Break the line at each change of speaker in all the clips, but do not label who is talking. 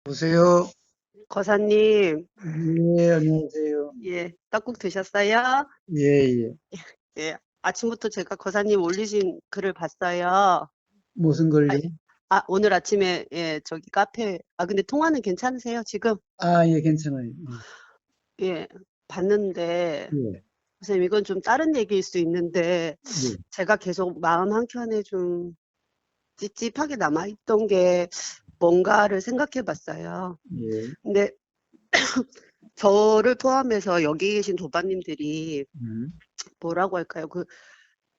보세요.
거사님,
예, 안녕하세요.
예, 떡국 드셨어요?
예, 예.
예, 아침부터 제가 거사님 올리신 글을 봤어요.
무슨
아,
걸요?
오늘 아침에, 예, 저기 카페, 근데 통화는 괜찮으세요, 지금?
아, 예, 괜찮아요.
예, 봤는데,
예,
선생님, 이건 좀 다른 얘기일 수 있는데,
예,
제가 계속 마음 한켠에 좀 찝찝하게 남아있던 게 뭔가를 생각해 봤어요.
예,
근데 저를 포함해서 여기 계신 도반님들이
음,
뭐라고 할까요?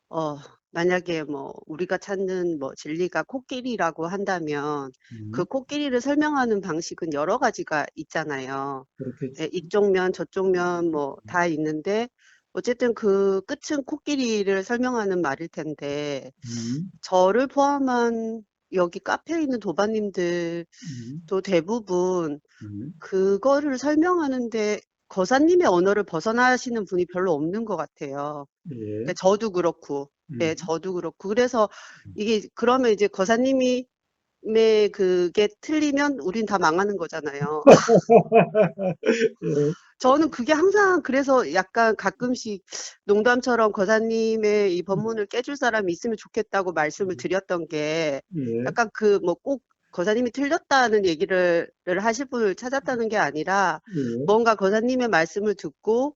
어, 만약에 뭐 우리가 찾는 뭐 진리가 코끼리라고 한다면 그
음,
코끼리를 설명하는 방식은 여러 가지가 있잖아요.
그렇겠죠.
예, 이쪽 면 저쪽 면 뭐 다 있는데 어쨌든 그 끝은 코끼리를 설명하는 말일 텐데
음,
저를 포함한 여기 카페에 있는 도반님들도
음,
대부분
음,
그거를 설명하는데 거사님의 언어를 벗어나시는 분이 별로 없는 것 같아요.
예,
그러니까 저도 그렇고, 예,
음.
저도 그렇고. 그래서 이게 그러면 이제 거사님이 그게 틀리면 우린 다 망하는 거잖아요.
예,
저는 그게 항상 그래서 약간 가끔씩 농담처럼 거사님의 이 법문을 깨줄 사람이 있으면 좋겠다고 말씀을 드렸던 게
예,
약간 그 뭐 꼭 거사님이 틀렸다는 얘기를 하실 분을 찾았다는 게 아니라
예,
뭔가 거사님의 말씀을 듣고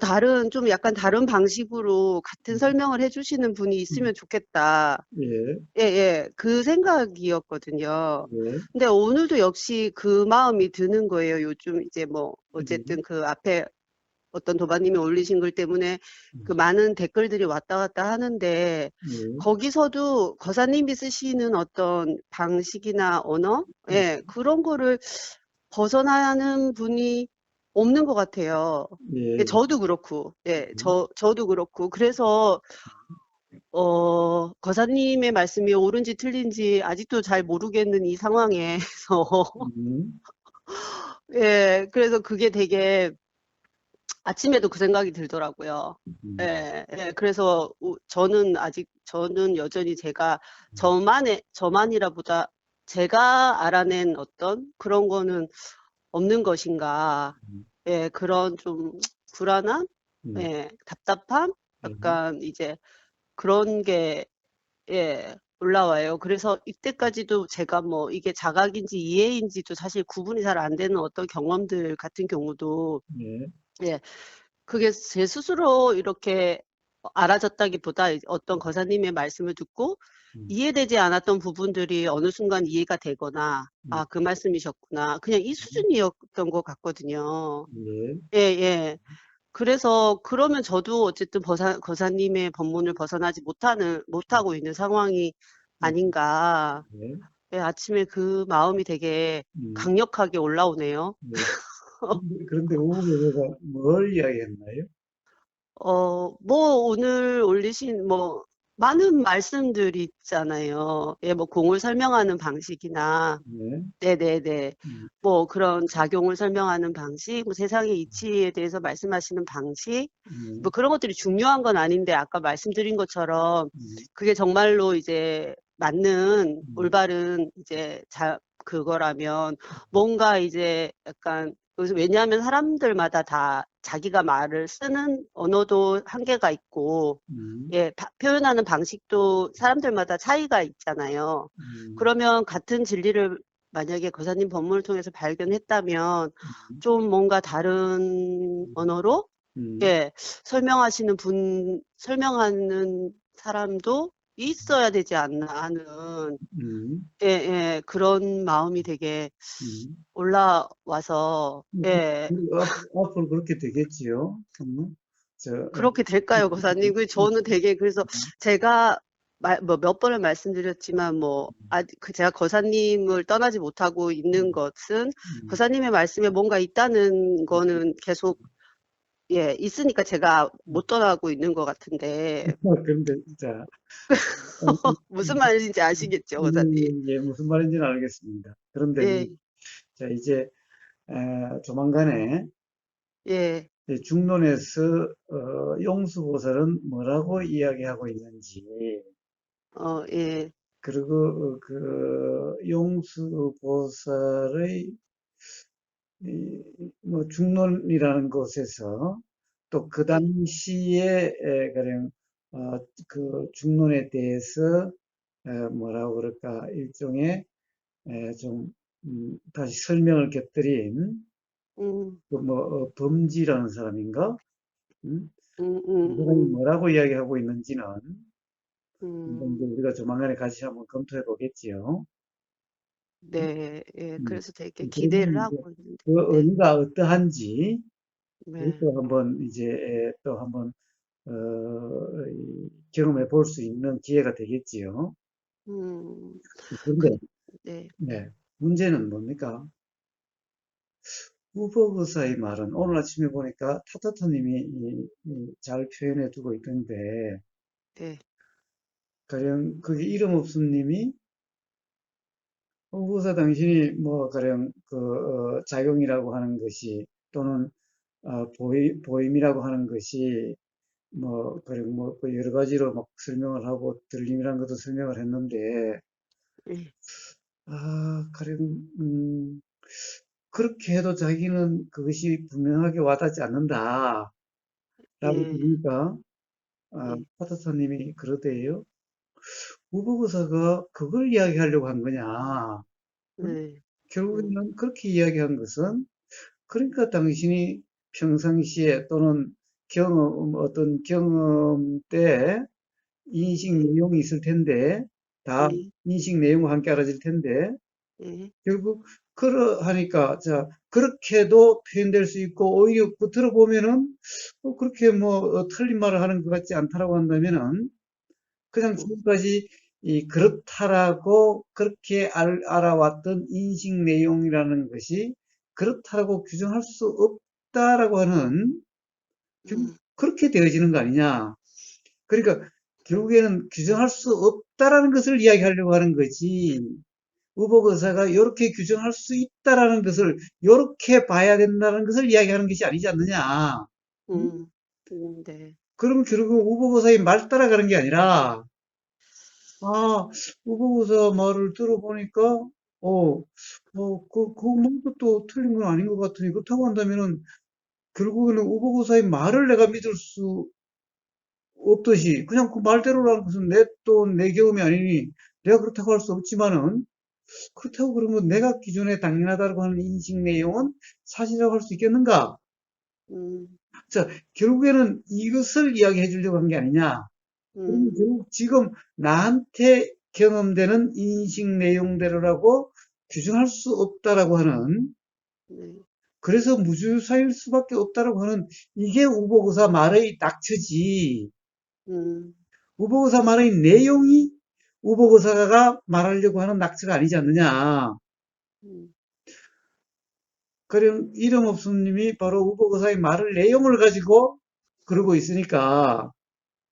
다른, 좀 약간 다른 방식으로 같은 설명을 해주시는 분이 있으면 좋겠다.
예,
예, 예, 그 생각이었거든요.
예,
근데 오늘도 역시 그 마음이 드는 거예요. 요즘 이제 뭐, 어쨌든 그 앞에 어떤 도반님이 올리신 글 때문에 그 많은 댓글들이 왔다 갔다 하는데,
예,
거기서도 거사님이 쓰시는 어떤 방식이나 언어? 예, 그런 거를 벗어나는 분이 없는 것 같아요. 예,
예,
저도 그렇고, 예, 저도 그렇고. 그래서, 거사님의 말씀이 옳은지 틀린지 아직도 잘 모르겠는 이 상황에서,
음,
예, 그래서 그게 되게 아침에도 그 생각이 들더라고요.
음,
예, 예, 그래서 저는 여전히 제가 저만이라보다 제가 알아낸 어떤 그런 거는 없는 것인가. 예, 그런 좀 불안함?
음,
예, 답답함?
음,
약간 이제 그런 게, 예, 올라와요. 그래서 이때까지도 제가 뭐 이게 자각인지 이해인지도 사실 구분이 잘 안 되는 어떤 경험들 같은 경우도,
예,
예, 그게 제 스스로 이렇게 알아졌다기보다 어떤 거사님의 말씀을 듣고
음,
이해되지 않았던 부분들이 어느 순간 이해가 되거나,
음,
그 말씀이셨구나. 그냥 이 수준이었던 것 같거든요.
예,
예, 예. 그래서 그러면 저도 어쨌든 거사님의 법문을 벗어나지 못하고 있는 상황이
예,
아닌가.
예,
예, 아침에 그 마음이 되게
음,
강력하게 올라오네요.
예. 그런데 오후에 뭘 이야기했나요?
뭐 오늘 올리신 뭐 많은 말씀들이 있잖아요. 예, 뭐 공을 설명하는 방식이나,
네,
네네네.
음,
뭐 그런 작용을 설명하는 방식, 뭐 세상의 이치에 대해서 말씀하시는 방식, 뭐
음,
그런 것들이 중요한 건 아닌데 아까 말씀드린 것처럼
음,
그게 정말로 이제 맞는
음,
올바른 이제 그거라면 뭔가 이제 약간 그래서 왜냐하면 사람들마다 다 자기가 말을 쓰는 언어도 한계가 있고
음,
예, 표현하는 방식도 사람들마다 차이가 있잖아요.
음,
그러면 같은 진리를 만약에 거사님 법문을 통해서 발견했다면
음,
좀 뭔가 다른 언어로
음,
예, 설명하는 사람도 있어야 되지 않나 하는
음,
예, 예, 그런 마음이 되게
음.
올라와서 예,
앞으로 그렇게 되겠지요.
그렇게 될까요, 거사님? 저는 되게 그래서 제가 뭐 몇 번을 말씀드렸지만 제가 거사님을 떠나지 못하고 있는 것은
음,
거사님의 말씀에 뭔가 있다는 거는 계속 예, 있으니까 제가 못 떠나고 있는 것 같은데
그런데, 자, 어,
무슨 말인지 아시겠죠, 거사님?
예, 무슨 말인지는 알겠습니다. 그런데,
예,
자, 이제, 조만간에
예,
이제 중론에서, 용수보살은 뭐라고 이야기하고 있는지,
예,
그리고 그 용수보살의 뭐 중론이라는 곳에서 또 그
네.
당시에 가령 그 중론에 대해서 뭐라고 그럴까 일종의 좀 다시 설명을 곁들인
음,
그뭐 범지라는 사람인가? 음?
음,
그
음,
사람이
음,
뭐라고 이야기하고 있는지는 한번 이제
음.
우리가 조만간에 같이 한번 검토해 보겠지요.
네, 예,
음.
그래서 되게 기대를
그러면 이제
하고 있는데,
그
네,
의미가 어떠한지
네,
그것도 한번 이제 또 한번 경험해 볼 수 있는 기회가 되겠지요.
음,
그런데
그, 네,
네, 문제는 뭡니까? 후보의사의 말은 오늘 아침에 보니까 타타타님이 잘 표현해 두고 있던데
네,
가령 거기 이름 없음님이 후보사 당신이 뭐 가령 그 작용이라고 하는 것이 또는 보임이라고 하는 것이 뭐 가령 뭐그 여러 가지로 막 설명을 하고 들림이라는 것도 설명을 했는데
네,
가령 그렇게 해도 자기는 그것이 분명하게 와닿지 않는다라고
예,
들으니까
예,
파트터님이 그러대요. 우보고사가 그걸 이야기하려고 한 거냐? 응?
네, 음,
결국에는 그렇게 이야기한 것은 그러니까 당신이 평상시에 또는 어떤 경험 때 인식
예,
내용이 있을 텐데, 다
예,
인식 내용과 함께 알아질 텐데,
예,
결국, 그러하니까, 자, 그렇게도 표현될 수 있고, 오히려 그 들어보면은, 그렇게 뭐, 틀린 말을 하는 것 같지 않다라고 한다면은, 그냥
음,
지금까지 그렇다라고 그렇게 알아왔던 인식 내용이라는 것이 그렇다라고 규정할 수 없다라고 하는 그렇게 되어지는 거 아니냐. 그러니까 결국에는 규정할 수 없다라는 것을 이야기하려고 하는 거지. 의복의사가 이렇게 규정할 수 있다라는 것을 이렇게 봐야 된다는 것을 이야기하는 것이 아니지 않느냐. 응?
음, 네,
그러면 결국 의복의사의 말 따라가는 게 아니라 의복의사 말을 들어보니까 그 말도 또 틀린 건 아닌 것 같으니 그렇다고 한다면은 결국에는 의복의사의 말을 내가 믿을 수 없듯이 그냥 그 말대로라는 것은 내 경험이 아니니 내가 그렇다고 할 수 없지만은 그렇다고 그러면 내가 기존에 당연하다고 하는 인식 내용은 사실이라고 할 수 있겠는가?
음,
자, 결국에는 이것을 이야기해 주려고 한 게 아니냐? 그러면
음,
결국 지금 나한테 경험되는 인식 내용대로라고 규정할 수 없다라고 하는
네,
그래서 무주사일 수밖에 없다라고 하는 이게 우보고사 말의 낙처지.
음,
우보고사 말의 내용이 우보고사가 말하려고 하는 낙처가 아니지 않느냐.
음,
그럼 이름 없음님이 바로 우보고사의 말을 내용을 가지고 그러고 있으니까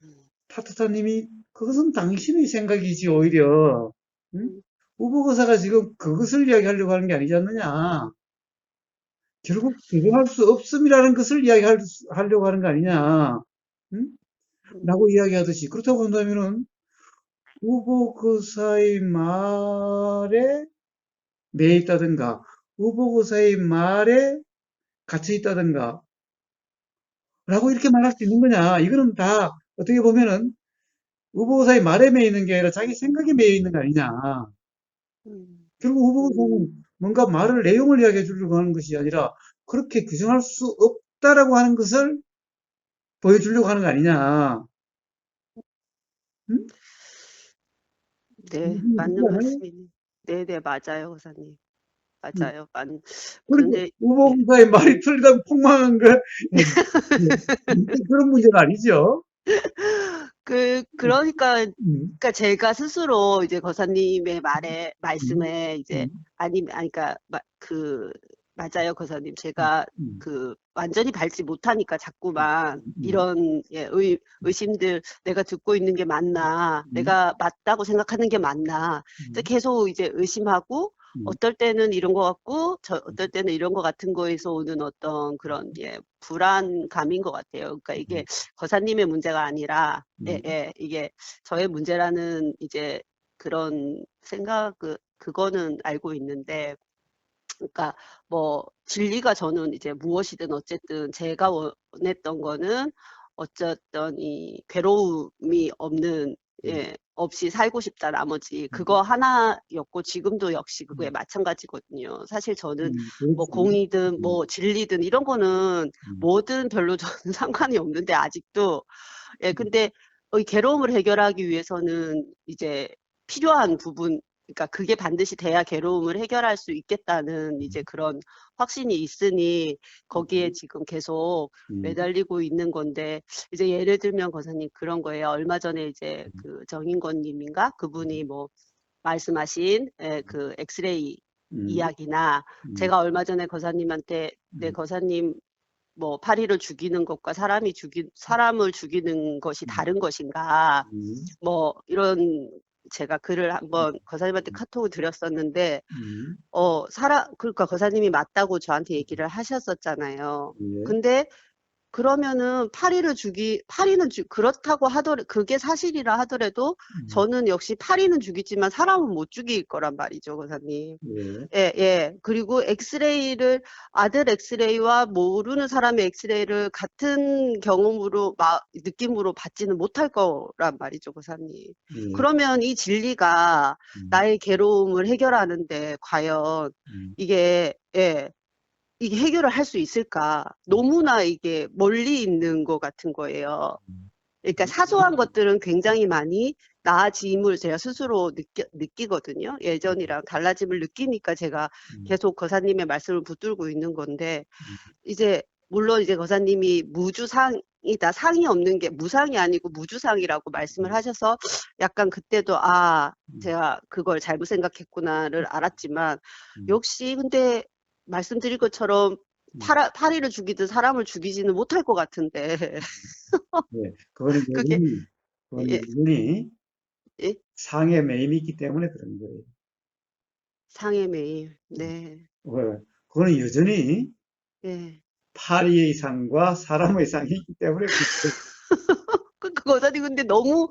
음,
타투타님이 그것은 당신의 생각이지 오히려 응?
음,
우보고사가 지금 그것을 이야기하려고 하는 게 아니지 않느냐. 결국 규정할 수 없음이라는 것을 이야기하려고 하는 거 아니냐. 응? 라고
음,
이야기하듯이 그렇다고 한다면은 우보고사의 말에 매 있다든가 우보고사의 말에 갇혀 있다든가 라고 이렇게 말할 수 있는 거냐. 이거는 다 어떻게 보면은 후보사의 말에 매여 있는 게 아니라 자기 생각에 매여 있는 거 아니냐.
음,
결국 후보사는 뭔가 말을 내용을 이야기해 주려고 하는 것이 아니라 그렇게 규정할 수 없다라고 하는 것을 보여주려고 하는 거 아니냐. 응?
네,
무슨 얘기인지
맞는
알아요?
말씀이네. 네, 네, 맞아요, 고사님.
응.
맞아요.
그러니까
그런데, 예,
후보사의 말이 틀리다고 폭망한 거 그런 문제는 아니죠.
그러니까,
응,
그러니까 제가 스스로 이제 거사님의
응,
말씀에 이제,
응,
아니, 그러니까, 맞아요, 거사님. 제가
응,
완전히 밟지 못하니까 자꾸만
응,
이런, 예, 의심들, 내가 듣고 있는 게 맞나,
응,
내가 맞다고 생각하는 게 맞나, 이제
응,
계속 이제 의심하고,
응,
어떨 때는 이런 것 같고, 어떨 때는 이런 것 같은 거에서 오는 어떤 그런, 예, 불안감인 것 같아요. 그러니까 이게
응,
거사님의 문제가 아니라, 예,
응,
예, 이게 저의 문제라는 이제 그런 생각, 그거는 알고 있는데, 그러니까 뭐 진리가 저는 이제 무엇이든 어쨌든 제가 원했던 거는 어쨌든 이 괴로움이 없는,
음,
없이 살고 싶다, 나머지
음,
그거 하나였고 지금도 역시 그거에
음,
마찬가지거든요. 사실 저는 뭐
그렇지.
공이든 뭐 진리든 이런 거는
음,
뭐든 별로 저는 상관이 없는데 아직도,
음,
근데 이 괴로움을 해결하기 위해서는 이제 필요한 부분, 그러니까 그게 반드시 돼야 괴로움을 해결할 수 있겠다는 이제 그런 확신이 있으니 거기에
음,
지금 계속
음,
매달리고 있는 건데, 이제 예를 들면 거사님 그런 거예요. 얼마 전에 이제
음,
그 정인권 님인가 그분이 뭐 말씀하신, 그 엑스레이
음,
이야기나,
음,
제가 얼마 전에 거사님한테 네
음,
거사님 뭐 파리를 죽이는 것과 사람을 죽이는 것이
음,
다른 것인가,
음,
뭐 이런, 제가 글을 한번 거사님한테 카톡을 드렸었는데,
음,
그러니까 거사님이 맞다고 저한테 얘기를 하셨었잖아요.
예,
근데 그러면은 그렇다고 하더라도, 그게 사실이라 하더라도
음,
저는 역시 파리는 죽이지만 사람은 못 죽일 거란 말이죠, 거사님.
예,
예, 예. 그리고 아들 엑스레이와 모르는 사람의 엑스레이를 같은 경험으로, 느낌으로 받지는 못할 거란 말이죠, 고사님.
예,
그러면 이 진리가
음,
나의 괴로움을 해결하는데 과연
음,
이게, 이게 해결을 할 수 있을까?
음,
너무나 이게 멀리 있는 것 같은 거예요.
음,
그러니까 사소한 것들은 굉장히 많이 나아짐을 제가 스스로 느끼거든요. 예전이랑 달라짐을 느끼니까 제가
음,
계속 거사님의 말씀을 붙들고 있는 건데,
음,
이제 물론 이제 거사님이 무주상이다, 상이 없는 게 무상이 아니고 무주상이라고 말씀을 하셔서 약간 그때도
음,
제가 그걸 잘못 생각했구나를 알았지만,
음,
역시 근데 말씀드린 것처럼
음,
파리를 죽이든 사람을 죽이지는 못할 것 같은데
예, 그거는
그게,
여전히, 그거는
예,
여전히
예,
상의 매임이 있기 때문에 그런 거예요.
상의 매일. 네.
그거는 여전히
예.
파리의 상과 사람의 상이 있기 때문에 그렇게,
거사님 근데 너무,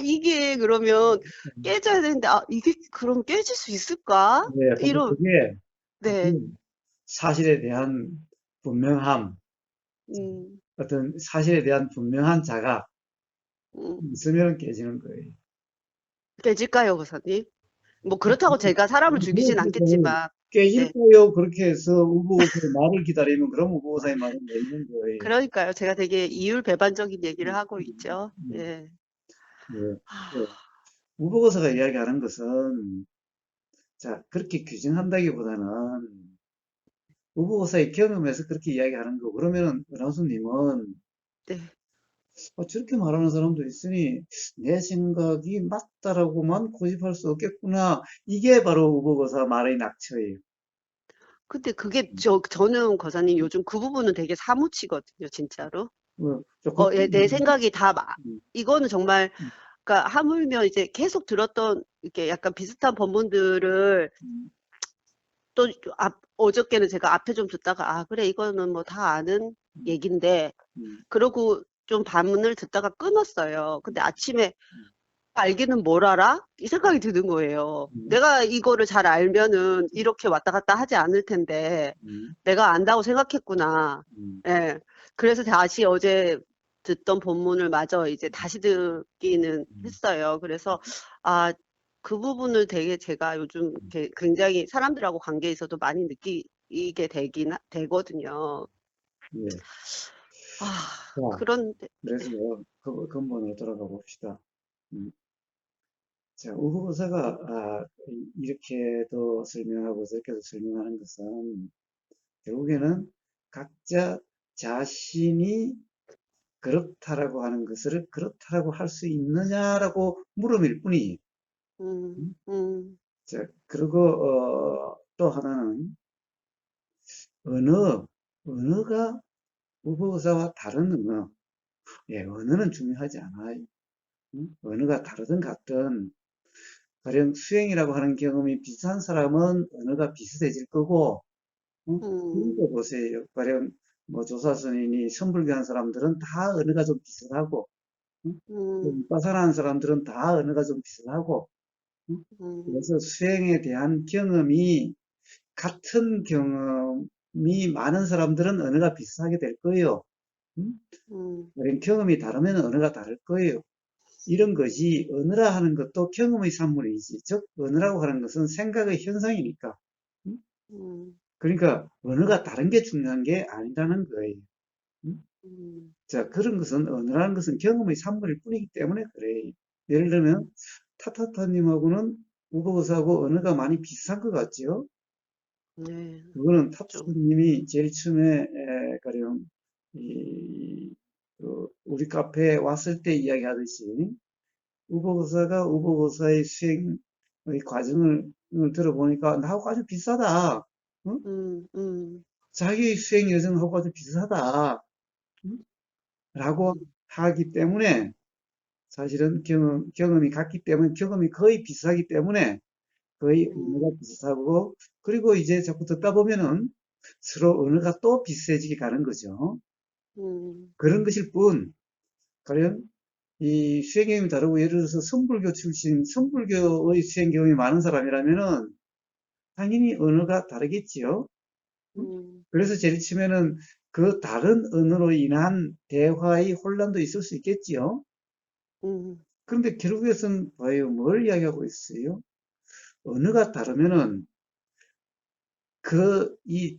이게 그러면 깨져야 되는데, 이게 그럼 깨질 수 있을까?
예, 근데 그게
네.
사실에 대한 분명함,
음,
어떤 사실에 대한 분명한 자가
음.
있으면 깨지는 거예요.
깨질까요, 거사님? 뭐 그렇다고 제가 사람을 죽이진
그래서
않겠지만,
깨질
네.
거예요. 그렇게 해서 우보고사의 말을 기다리면 그럼 우보고사의 말은 왜 있는 거예요.
그러니까요. 제가 되게 이율배반적인 얘기를 하고 있죠.
음,
예.
예, 예.
하,
우보고사가 이야기하는 것은 자 그렇게 규정한다기보다는 우보고사의 경험에서 그렇게 이야기하는 거. 그러면은 은하수님은
네.
저렇게 말하는 사람도 있으니 내 생각이 맞다라고만 고집할 수 없겠구나. 이게 바로 우보고사 말의 낙처예요.
근데 그게 저는 거사님 요즘 그 부분은 되게 사무치거든요, 진짜로.
조금,
예, 내 생각이
음,
이거는 정말,
음,
그러니까 하물며 이제 계속 들었던 이렇게 약간 비슷한 본문들을
음,
또 어저께는 제가 앞에 좀 듣다가 그래 이거는 뭐 다 아는
음,
얘긴데,
음,
그러고 좀 반문을 듣다가 끊었어요. 근데 아침에
음,
알기는 뭘 알아? 이 생각이 드는 거예요.
음,
내가 이거를 잘 알면은 이렇게 왔다 갔다 하지 않을 텐데
음,
내가 안다고 생각했구나.
음,
예. 그래서 다시 어제 듣던 본문을 마저 이제 다시 듣기는
음,
했어요. 그래서 아, 그 부분을 되게 제가 요즘
음,
이렇게 굉장히 사람들하고 관계에서도 많이 느끼게 되거든요.
예.
아,
자,
그런데,
그래서 근본으로 돌아가 봅시다. 음, 자, 우보고사가 이렇게도 설명하고 저렇게도 설명하는 것은 결국에는 각자 자신이 그렇다라고 하는 것을 그렇다라고 할 수 있느냐라고 물음일 뿐이에요.
음,
음?
음,
자, 그리고 또 하나는 언어, 언어가 우보사와 다른 언어. 예, 언어는 중요하지 않아요. 언어가 다르든 같든 가령 수행이라고 하는 경험이 비슷한 사람은 언어가 비슷해질 거고, 그러니까
음,
보세요. 가령 뭐 조사스님이 선불교한 사람들은 다 언어가 좀 비슷하고, 응?
음,
빠사나는 사람들은 다 언어가 좀 비슷하고, 그래서 수행에 대한 경험이 같은 경험이 많은 사람들은 언어가 비슷하게 될 거예요. 음? 경험이 다르면 언어가 다를 거예요. 이런 것이 언어라 하는 것도 경험의 산물이지. 즉 언어라고 하는 것은 생각의 현상이니까. 음? 그러니까 언어가 다른 게 중요한 게 아니라는 거예요. 자, 그런 것은 언어라는 것은 경험의 산물일 뿐이기 때문에 그래요. 예를 들면 타타타님하고는 우버거사하고 언어가 많이 비슷한 것 같죠?
네,
그거는
좀,
타타님이 제일 처음에 가령 우리 카페에 왔을 때 이야기하듯이 우버거사가 우버거사의 수행의 과정을 들어보니까 나하고 아주 비슷하다. 어? 자기 수행 여정하고 아주 비슷하다. 응? 라고 하기 때문에 사실은 경험이 같기 때문에 경험이 거의 비슷하기 때문에 거의 언어가 비슷하고 그리고 이제 자꾸 듣다 보면은 서로 언어가 또 비슷해지게 가는 거죠. 그런 것일 뿐 가령 이 수행 경험이 다르고 예를 들어서 선불교 출신 선불교의 수행 경험이 많은 사람이라면은 당연히 언어가 다르겠지요. 그래서 제일 처음에는 그 다른 언어로 인한 대화의 혼란도 있을 수 있겠지요. 그런데 결국에는 봐요. 뭘 이야기하고 있어요? 언어가 다르면은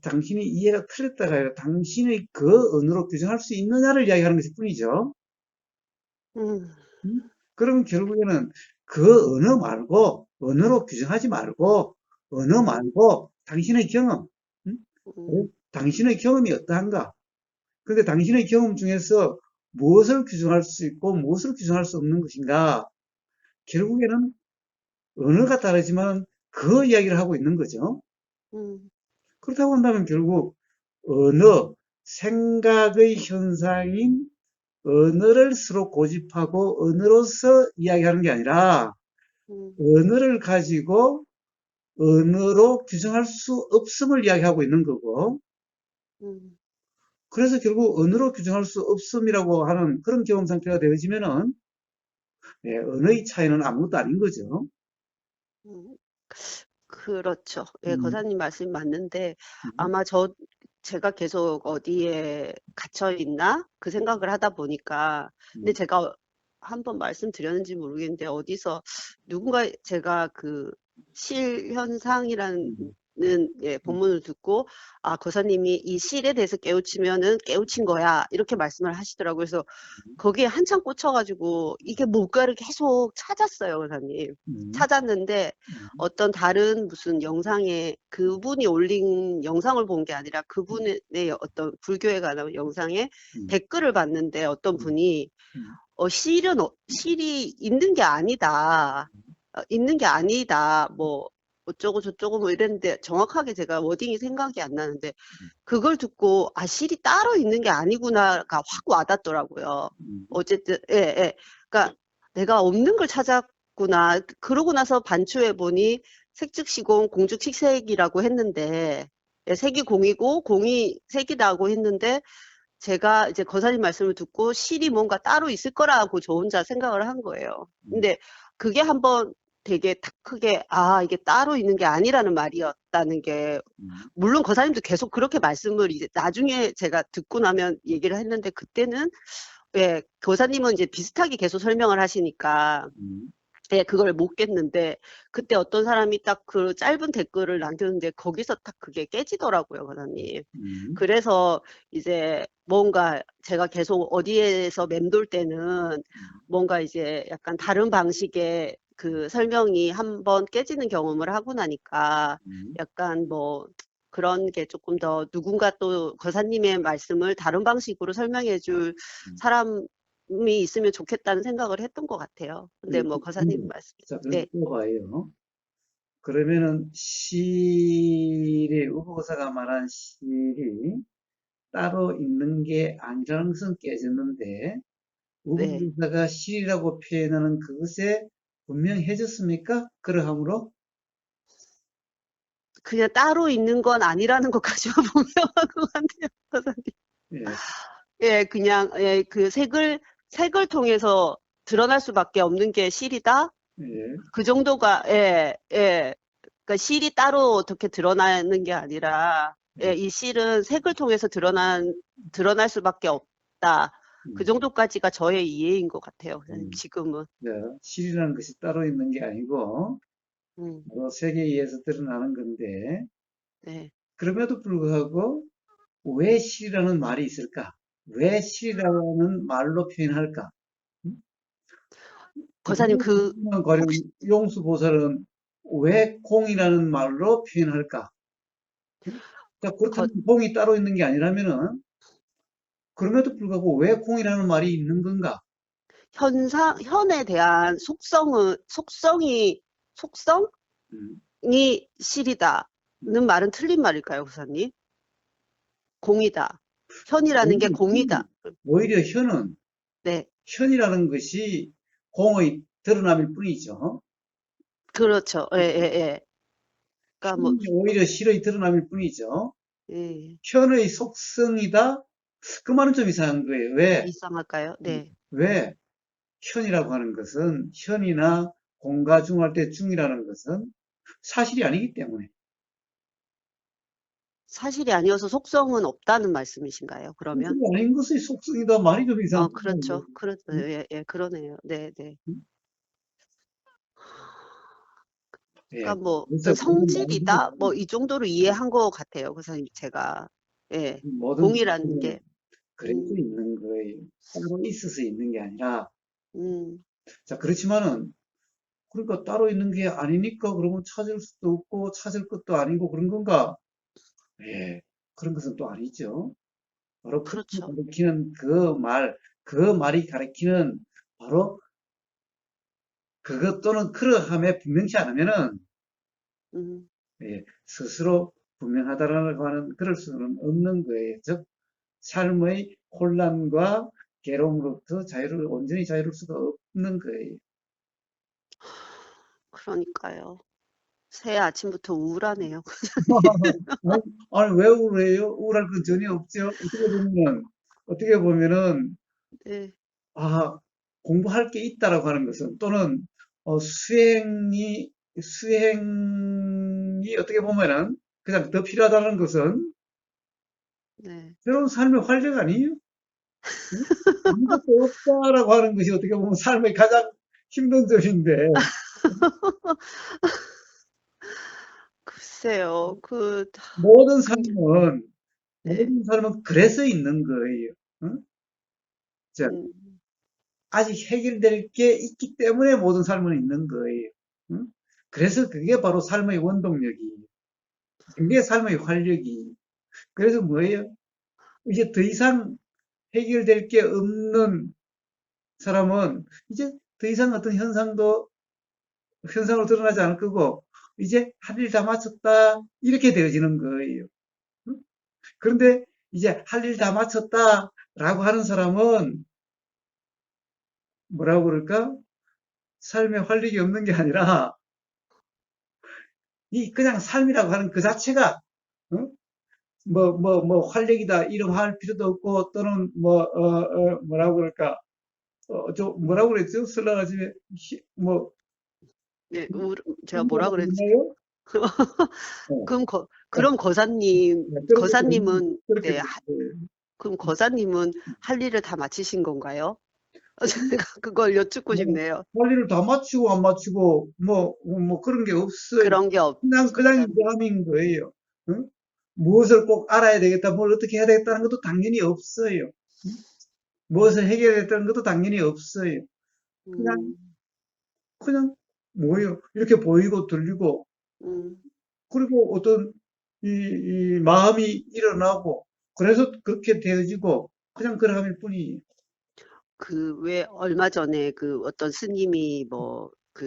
당신이 이해가 틀렸다가 아니라 당신의 그 언어로 규정할 수 있느냐를 이야기하는 것일 뿐이죠. 그러면 결국에는 그 언어 말고, 언어로 규정하지 말고, 언어 말고, 당신의 경험, 음? 그래? 당신의 경험이 어떠한가? 근데 당신의 경험 중에서 무엇을 규정할 수 있고, 무엇을 규정할 수 없는 것인가? 결국에는 언어가 다르지만 그 이야기를 하고 있는 거죠. 그렇다고 한다면 결국 언어, 생각의 현상인 언어를 서로 고집하고 언어로서 이야기하는 게 아니라 언어를 가지고 언어로 규정할 수 없음을 이야기하고 있는 거고 그래서 결국 언어로 규정할 수 없음이라고 하는 그런 경험 상태가 되어지면은 언어의 차이는 아무것도 아닌 거죠.
그렇죠. 예,
음,
거사님 말씀이 맞는데,
음,
아마 제가 계속 어디에 갇혀 있나? 그 생각을 하다 보니까, 근데
음,
제가 한번 말씀드렸는지 모르겠는데, 어디서 누군가 제가 그 실현상이라는
음,
예,
음,
본문을 듣고, 아, 거사님이 이 실에 대해서 깨우치면은 깨우친 거야. 이렇게 말씀을 하시더라고요. 그래서 거기에 한참 꽂혀가지고, 이게 뭘까를 계속 찾았어요, 거사님.
음,
찾았는데,
음,
어떤 다른 무슨 영상에 그분이 올린 영상을 본 게 아니라 그분의 어떤 불교에 관한 영상에
음,
댓글을 봤는데 어떤
음,
분이
음,
실이 있는 게 아니다. 있는 게 아니다. 뭐 어쩌고 저쩌고 뭐 이랬는데 정확하게 제가 워딩이 생각이 안 나는데 그걸 듣고 아 실이 따로 있는 게 아니구나가 확 와닿더라고요.
음,
어쨌든 예, 예. 그러니까 내가 없는 걸 찾았구나. 그러고 나서 반추해 보니 색즉시공 공즉식색이라고 했는데 예, 색이 공이고 공이 색이라고 했는데 제가 이제 거사님 말씀을 듣고 실이 뭔가 따로 있을 거라고 저 혼자 생각을 한 거예요.
음,
근데 그게 한번 되게 딱 크게 아 이게 따로 있는 게 아니라는 말이었다는 게
음,
물론 거사님도 계속 그렇게 말씀을 이제 나중에 제가 듣고 나면 얘기를 했는데 그때는 예 거사님은 이제 비슷하게 계속 설명을 하시니까
음,
예, 그걸 못 깼는데 그때 어떤 사람이 딱 그 짧은 댓글을 남겼는데 거기서 딱 그게 깨지더라고요, 거사님.
음,
그래서 이제 뭔가 제가 계속 어디에서 맴돌 때는 뭔가 이제 약간 다른 방식의 그 설명이 한번 깨지는 경험을 하고 나니까
음,
약간 뭐 그런 게 조금 더 누군가 또 거사님의 말씀을 다른 방식으로 설명해 줄
음.
사람이 있으면 좋겠다는 생각을 했던 것 같아요. 근데 뭐 거사님 말씀,
자, 그럼
네,
또 봐요. 그러면은 우보사가 말한 실이 따로 있는 게 아니라는 것은 깨졌는데,
네.
우보사가 실이라고 표현하는 그것에 분명해졌습니까? 그러함으로?
그냥 따로 있는 건 아니라는 것까지만 분명한 것 같아요, 거사님.
예,
예, 그냥 예, 그 색을 통해서 드러날 수밖에 없는 게 실이다.
예.
그 정도가, 예, 예. 그러니까 실이 따로 어떻게 드러나는 게 아니라, 예,
음,
이 실은 색을 통해서 드러날 수밖에 없다. 그
음.
정도까지가 저의 이해인 것 같아요, 선생님,
음.
지금은.
자, 실이라는 것이 따로 있는 게 아니고
음,
바로 세계에 의해서 드러나는 건데
네.
그럼에도 불구하고 왜 실이라는 말이 있을까? 왜 실이라는 말로 표현할까? 음?
거사님,
가령
혹시,
용수보살은 왜 공이라는 말로 표현할까? 자,
거,
그렇다면 공이 따로 있는 게 아니라면은 그럼에도 불구하고 왜 공이라는 말이 있는 건가?
현에 대한 속성이
음.
실이다는 말은 틀린 말일까요, 거사님? 공이다. 현이라는 게
오히려
공이다.
오히려
네,
현이라는 것이 공의 드러남일 뿐이죠.
그렇죠. 예, 예, 예. 그러니까 뭐,
현이 오히려 실의 드러남일 뿐이죠.
예,
현의 속성이다? 그 말은 좀 이상한 거예요. 왜?
이상할까요? 네.
왜? 현이라고 하는 것은 현이나 공과 중할 때 중이라는 것은 사실이 아니기 때문에.
사실이 아니어서 속성은 없다는 말씀이신가요, 그러면?
그게 아닌 것의 속성이다. 말이 좀 이상하잖아요.
그렇죠. 예, 예, 그러네요. 네, 네.
예.
그러니까 뭐, 어떤
그래서 그런
성질이다? 뭐, 이 정도로 이해한 것 같아요, 선생님, 제가. 예.
모든
공이라는
것들은
게,
그래서
음,
있는 거예요. 따로 있어서 있는 게 아니라.
음,
자, 그렇지만은 그러니까 따로 있는 게 아니니까 그러면 찾을 수도 없고 찾을 것도 아니고 그런 건가? 예. 그런 것은 또 아니죠. 바로 그렇게
그렇죠.
가리키는 그 말이 가리키는 바로 그것 또는 그러함에 분명치 않으면은
음,
예, 스스로 분명하다라고 하는 그럴 수는 없는 거예요. 즉 삶의 혼란과 괴로움으로부터 온전히 자유로울 수가 없는 거예요.
그러니까요. 새해 아침부터 우울하네요.
아니, 아니, 왜 우울해요? 우울할 건 전혀 없죠. 어떻게 보면은
네,
아, 공부할 게 있다라고 하는 것은 또는 수행이 어떻게 보면은 그냥 더 필요하다는 것은
네.
새로운 삶의 활력 아니에요? 응? 아무것도 없다라고 하는 것이 어떻게 보면 삶의 가장 힘든 점인데
글쎄요,
모든
근데,
삶은
네,
모든 삶은 그래서 있는 거예요. 응? 자,
음,
아직 해결될 게 있기 때문에 모든 삶은 있는 거예요. 응? 그래서 그게 바로 삶의 원동력이에요. 그게 삶의 활력이. 그래서 뭐예요? 이제 더 이상 해결될 게 없는 사람은 이제 더 이상 어떤 현상으로 드러나지 않을 거고, 이제 할 일 다 마쳤다. 이렇게 되어지는 거예요. 응? 그런데 이제 할 일 다 마쳤다라고 하는 사람은 뭐라고 그럴까? 삶에 활력이 없는 게 아니라 이 그냥 삶이라고 하는 그 자체가 응? 활력이다 이름 할 필요도 없고 또는 뭐라고 그럴까 뭐라고 그랬죠? 설날아침에 뭐
네, 제가 뭐라
힘들다고
그랬지?
했나요? 어,
그럼
그렇게
거사님은,
그렇게
네,
됐어요.
그럼 거사님은 할 일을 다 마치신 건가요? 제가 그걸 여쭙고
뭐,
싶네요.
할 일을 다 마치고 안 마치고 뭐 그런 게 없어요.
그런 게
그냥
없다.
인정함인 거예요. 응? 무엇을 꼭 알아야 되겠다, 뭘 어떻게 해야 되겠다는 것도 당연히 없어요. 응? 무엇을 해결했다는 것도 당연히 없어요. 그냥,
음,
그냥, 뭐예요? 이렇게 보이고 들리고,
음.
그리고 어떤, 이 마음이 일어나고, 그래서 그렇게 되어지고, 그냥 그러함일 뿐이에요.
왜 얼마 전에 어떤 스님이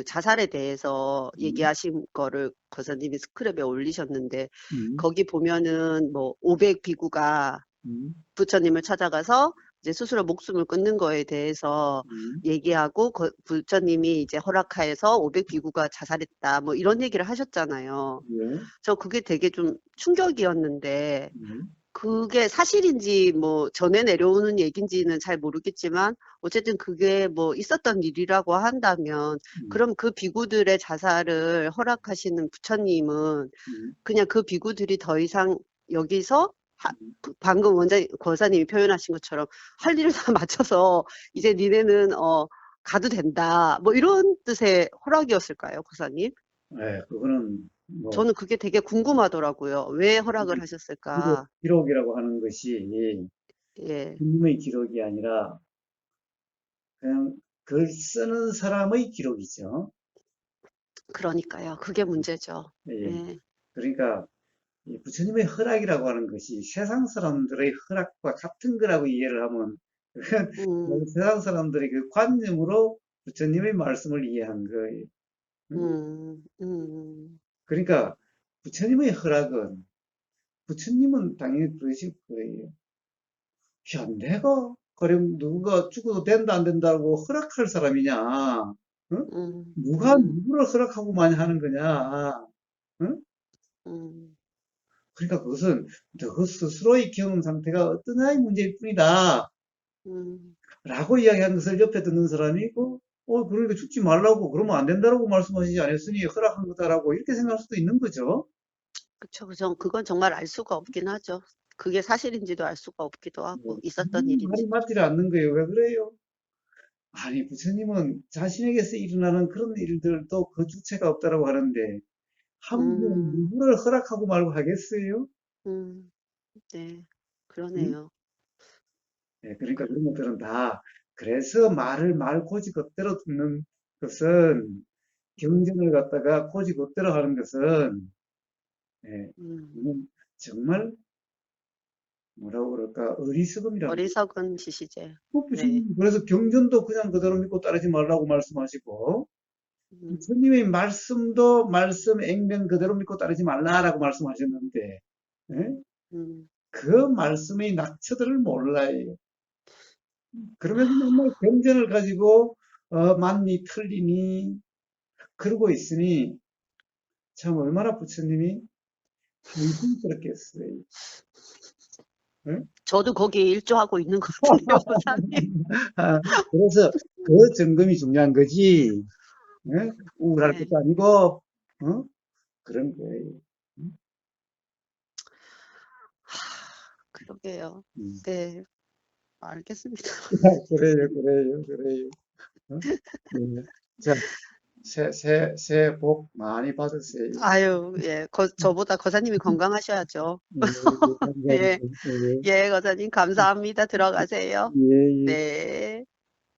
자살에 대해서
음,
얘기하신 거를 거사님이 스크랩에 올리셨는데,
음,
거기 보면은 500 비구가
음,
부처님을 찾아가서 이제 스스로 목숨을 끊는 거에 대해서
음,
얘기하고, 부처님이 이제 허락하여서 500 비구가 자살했다. 뭐 이런 얘기를 하셨잖아요.
예,
저 그게 되게 좀 충격이었는데,
예.
그게 사실인지 뭐 전해 내려오는 얘기인지는 잘 모르겠지만 어쨌든 그게 뭐 있었던 일이라고 한다면
음,
그럼 그 비구들의 자살을 허락하시는 부처님은
음,
그냥 그 비구들이 더 이상 여기서
음.
방금 원장 권사님이 표현하신 것처럼 할 일을 다 마쳐서 이제 니네는 가도 된다 뭐 이런 뜻의 허락이었을까요, 권사님?
예, 그거는 뭐
저는 그게 되게 궁금하더라고요. 왜 허락을
기록,
하셨을까?
기록이라고 하는 것이
예,
주님의 기록이 아니라 그냥 글 쓰는 사람의 기록이죠.
그러니까요. 그게 문제죠.
예,
예,
그러니까 이 부처님의 허락이라고 하는 것이 세상 사람들의 허락과 같은 거라고 이해를 하면 그건
음,
세상 사람들의 그 관념으로 부처님의 말씀을 이해한 거예요. 응?
음,
그러니까 부처님의 허락은 부처님은 당연히 그러실 거예요. 야, 내가 그럼 누가 죽어도 된다 안 된다고 허락할 사람이냐? 응?
음,
누가
음,
누구를 허락하고만 하는 거냐? 응?
음,
그러니까 그것은 너 스스로의 경험 상태가 어떠냐의 문제일 뿐이다.
음.
라고 이야기하는 것을 옆에 듣는 사람이, 그러니까 죽지 말라고, 그러면 안 된다라고 말씀하시지 않았으니 허락한 거다라고 이렇게 생각할 수도 있는 거죠.
그쵸, 그죠. 그건 정말 알 수가 없긴 하죠. 그게 사실인지도 알 수가 없기도 하고, 있었던
말이
일인지도.
맞지를 않는 거예요. 왜 그래요? 아니, 부처님은 자신에게서 일어나는 그런 일들도 그 주체가 없다라고 하는데, 함부로
음,
누구를 허락하고 말고 하겠어요?
음, 네,
응?
그러네요.
네, 그러니까
그,
그런 것들은 다, 그래서 말을 말 고지것대로 듣는 것은, 경전을 갖다가 고지것대로 하는 것은, 예,
음,
이건 정말 뭐라고 그럴까 어리석음이라는 거예요.
어리석은 시시제. 네,
부처님 그래서 경전도 그냥 그대로 믿고 따르지 말라고 말씀하시고
음,
부처님의 말씀도 말씀 액면 그대로 믿고 따르지 말라라고 말씀하셨는데 예?
음.
그 말씀의 낙처들을 몰라요. 그러면서 맨날 경전을 가지고 맞니 틀리니 그러고 있으니 참 얼마나 부처님이 한심스럽겠어요. 예?
저도 거기에 일조하고 있는 것 같은데요, 권사님.
아, 그래서 그 점검이 중요한 거지. 예? 우울할
네,
것도 아니고, 그런 거예요. 음,
그러게요.
음.
네, 알겠습니다.
그래요, 그래요, 그래요. 어? 예. 자, 새해 복 많이 받으세요.
아유, 예, 저보다 거사님이 건강하셔야죠.
예, 예,
예,
감사합니다. 예,
예, 거사님 감사합니다. 들어가세요.
예, 예.
네.